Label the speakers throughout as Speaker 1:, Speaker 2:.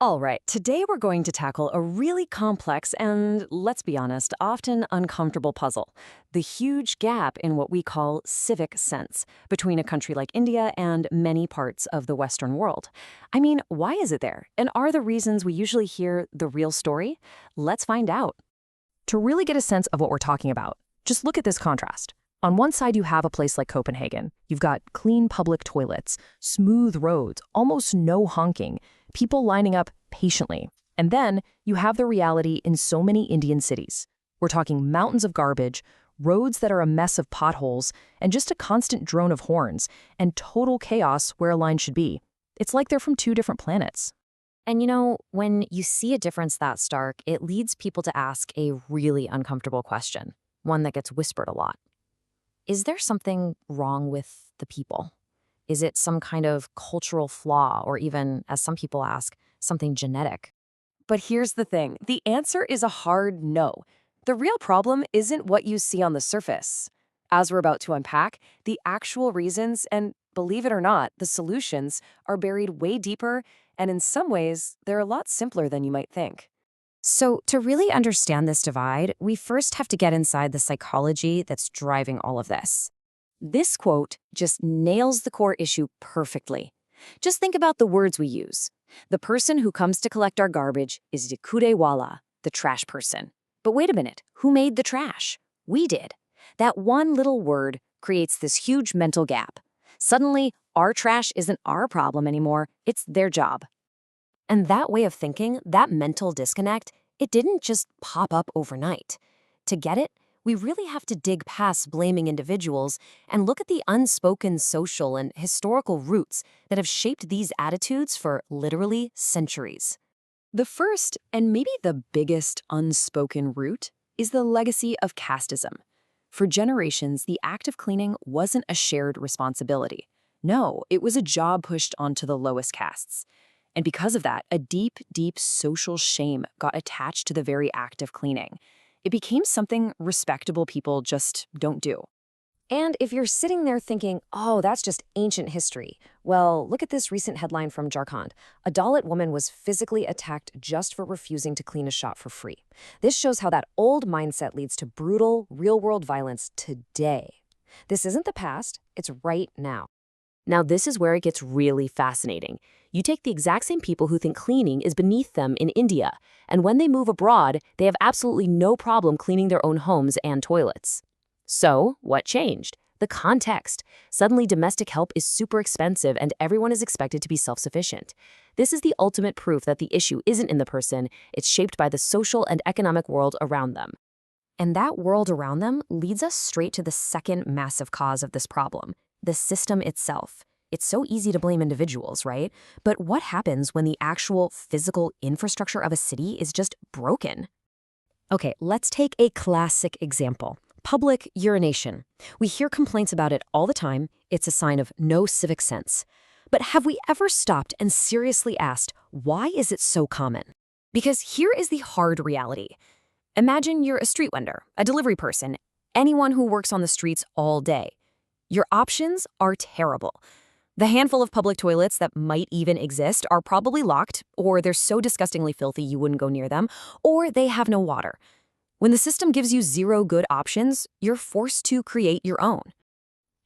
Speaker 1: All right, today we're going to tackle a really complex and, let's be honest, often uncomfortable puzzle: the huge gap in what we call civic sense between a country like India and many parts of the Western world. I mean, why is it there? And are the reasons we usually hear the real story? Let's find out. To really get a sense of what we're talking about, just look at this contrast. On one side, you have a place like Copenhagen. You've got clean public toilets, smooth roads, almost no honking, people lining up patiently. And then you have the reality in so many Indian cities. We're talking mountains of garbage, roads that are a mess of potholes, and just a constant drone of horns, and total chaos where a line should be. It's like they're from two different planets.
Speaker 2: And when you see a difference that stark, it leads people to ask a really uncomfortable question, one that gets whispered a lot. Is there something wrong with the people? Is it some kind of cultural flaw, or even, as some people ask, something genetic?
Speaker 1: But here's the thing, the answer is a hard no. The real problem isn't what you see on the surface. As we're about to unpack, the actual reasons and, believe it or not, the solutions are buried way deeper, and in some ways, they're a lot simpler than you might think.
Speaker 2: So, to really understand this divide, we first have to get inside the psychology that's driving all of this.
Speaker 1: This quote just nails the core issue perfectly. Just think about the words we use. The person who comes to collect our garbage is the kudewala, the trash person. But wait a minute, who made the trash? We did. That one little word creates this huge mental gap. Suddenly, our trash isn't our problem anymore, it's their job.
Speaker 2: And that way of thinking, that mental disconnect, it didn't just pop up overnight. To get it, we really have to dig past blaming individuals and look at the unspoken social and historical roots that have shaped these attitudes for literally centuries.
Speaker 1: The first, and maybe the biggest unspoken root, is the legacy of casteism. For generations, the act of cleaning wasn't a shared responsibility. No, it was a job pushed onto the lowest castes. And because of that, a deep, deep social shame got attached to the very act of cleaning. It became something respectable people just don't do.
Speaker 2: And if you're sitting there thinking, oh, that's just ancient history, well, look at this recent headline from Jharkhand. A Dalit woman was physically attacked just for refusing to clean a shop for free. This shows how that old mindset leads to brutal, real-world violence today. This isn't the past, it's right now.
Speaker 3: Now, this is where it gets really fascinating. You take the exact same people who think cleaning is beneath them in India, and when they move abroad, they have absolutely no problem cleaning their own homes and toilets. So, what changed? The context. Suddenly, domestic help is super expensive and everyone is expected to be self-sufficient. This is the ultimate proof that the issue isn't in the person, it's shaped by the social and economic world around them.
Speaker 2: And that world around them leads us straight to the second massive cause of this problem: the system itself. It's so easy to blame individuals, right? But what happens when the actual physical infrastructure of a city is just broken? Okay, let's take a classic example: public urination. We hear complaints about it all the time. It's a sign of no civic sense. But have we ever stopped and seriously asked, why is it so common? Because here is the hard reality. Imagine you're a street vendor, a delivery person, anyone who works on the streets all day. Your options are terrible. The handful of public toilets that might even exist are probably locked, or they're so disgustingly filthy you wouldn't go near them, or they have no water. When the system gives you zero good options, you're forced to create your own.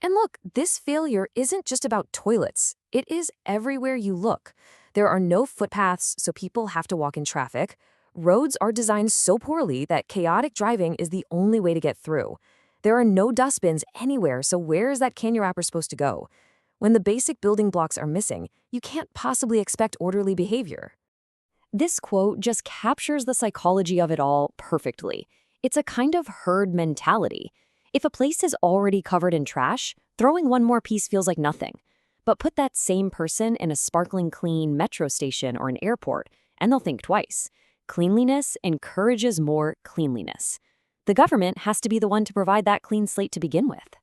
Speaker 2: And look, this failure isn't just about toilets. It is everywhere you look. There are no footpaths, so people have to walk in traffic. Roads are designed so poorly that chaotic driving is the only way to get through. There are no dustbins anywhere, so where is that can your wrapper supposed to go? When the basic building blocks are missing, you can't possibly expect orderly behavior. This quote just captures the psychology of it all perfectly. It's a kind of herd mentality. If a place is already covered in trash, throwing one more piece feels like nothing. But put that same person in a sparkling clean metro station or an airport, and they'll think twice. Cleanliness encourages more cleanliness. The government has to be the one to provide that clean slate to begin with.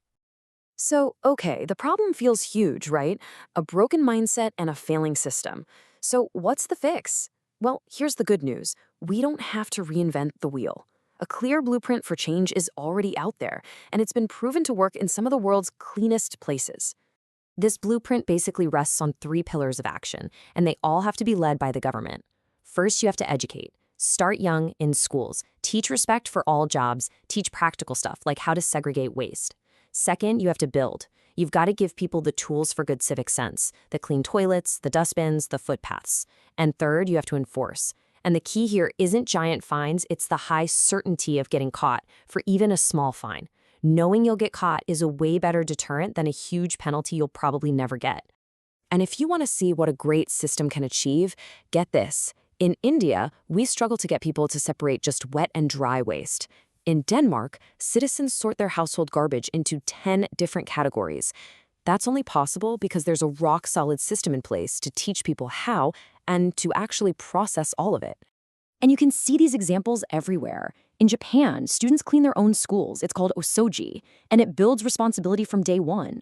Speaker 1: So, okay, the problem feels huge, right? A broken mindset and a failing system. So what's the fix? Well, here's the good news. We don't have to reinvent the wheel. A clear blueprint for change is already out there, and it's been proven to work in some of the world's cleanest places.
Speaker 2: This blueprint basically rests on 3 pillars of action, and they all have to be led by the government.
Speaker 3: First, you have to educate. Start young in schools. Teach respect for all jobs. Teach practical stuff like how to segregate waste. Second, you have to build. You've got to give people the tools for good civic sense, the clean toilets, the dustbins, the footpaths. And third, you have to enforce. And the key here isn't giant fines, it's the high certainty of getting caught for even a small fine. Knowing you'll get caught is a way better deterrent than a huge penalty you'll probably never get. And if you want to see what a great system can achieve, get this. In India, we struggle to get people to separate just wet and dry waste. In Denmark, citizens sort their household garbage into 10 different categories. That's only possible because there's a rock-solid system in place to teach people how and to actually process all of it. And you can see these examples everywhere. In Japan, students clean their own schools. It's called osoji, and it builds responsibility from day one.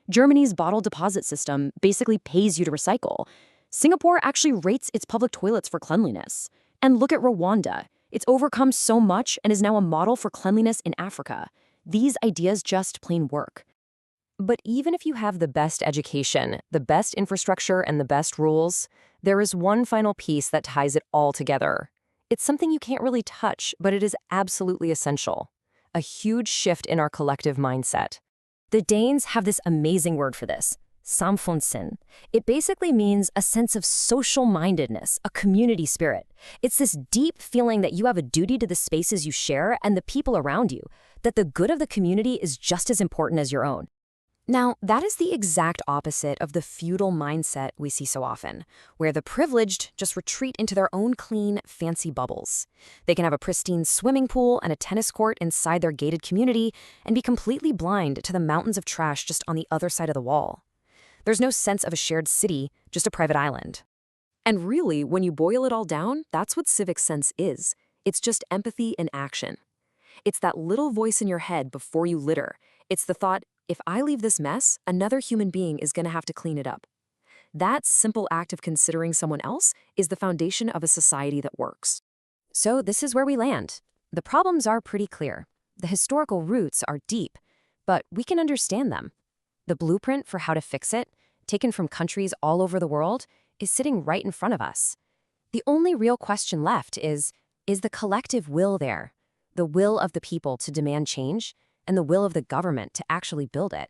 Speaker 3: Germany's bottle deposit system basically pays you to recycle. Singapore actually rates its public toilets for cleanliness. And look at Rwanda. It's overcome so much and is now a model for cleanliness in Africa. These ideas just plain work. But even if you have the best education, the best infrastructure, and the best rules, there is one final piece that ties it all together. It's something you can't really touch, but it is absolutely essential. A huge shift in our collective mindset. The Danes have this amazing word for this, samfundssind. It basically means a sense of social-mindedness, a community spirit. It's this deep feeling that you have a duty to the spaces you share and the people around you, that the good of the community is just as important as your own. Now, that is the exact opposite of the feudal mindset we see so often, where the privileged just retreat into their own clean, fancy bubbles. They can have a pristine swimming pool and a tennis court inside their gated community and be completely blind to the mountains of trash just on the other side of the wall. There's no sense of a shared city, just a private island. And really, when you boil it all down, that's what civic sense is. It's just empathy in action. It's that little voice in your head before you litter. It's the thought, if I leave this mess, another human being is going to have to clean it up. That simple act of considering someone else is the foundation of a society that works. So this is where we land. The problems are pretty clear. The historical roots are deep, but we can understand them. The blueprint for how to fix it, taken from countries all over the world, is sitting right in front of us. The only real question left is the collective will there? The will of the people to demand change, and the will of the government to actually build it?